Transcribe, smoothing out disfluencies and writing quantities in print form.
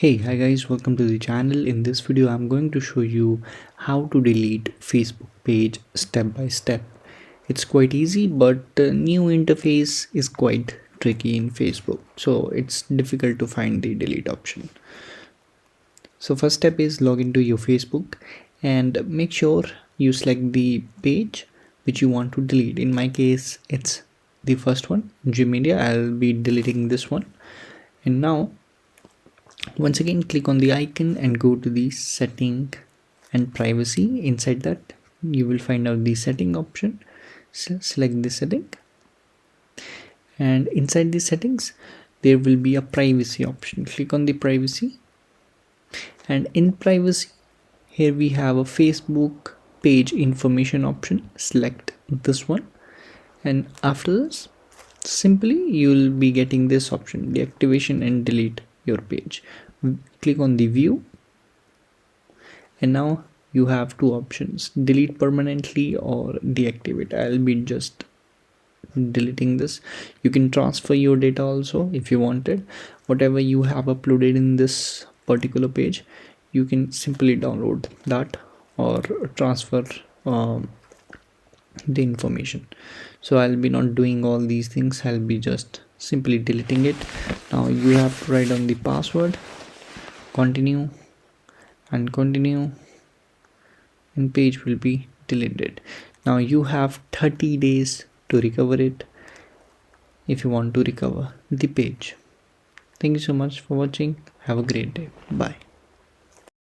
Hi guys, welcome to the channel. In this video I'm going to show you how to delete Facebook page step by step. It's quite easy, but the new interface is quite tricky in Facebook, so it's difficult to find the delete option. So first step is log into your Facebook and make sure you select the page which you want to delete. In my case it's the first one, Gym India. I'll be deleting this one. And now once again click on the icon and go to the setting and privacy. Inside that you will find out the setting option. So select the setting, and inside the settings there will be a privacy option. Click on the privacy, and in privacy here we have a Facebook page information option. Select this one, and after this simply you will be getting this option, deactivation and delete your page. Click on the view, and now you have two options, delete permanently or deactivate. I'll be just deleting this. You can transfer your data also if you wanted. Whatever you have uploaded in this particular page, you can simply download that or transfer the information. So I'll be not doing all these things. I'll be just simply deleting it. Now you have to write down the password, continue and continue, and page will be deleted. Now you have 30 days to recover it if you want to recover the page. Thank you so much for watching. Have a great day. Bye.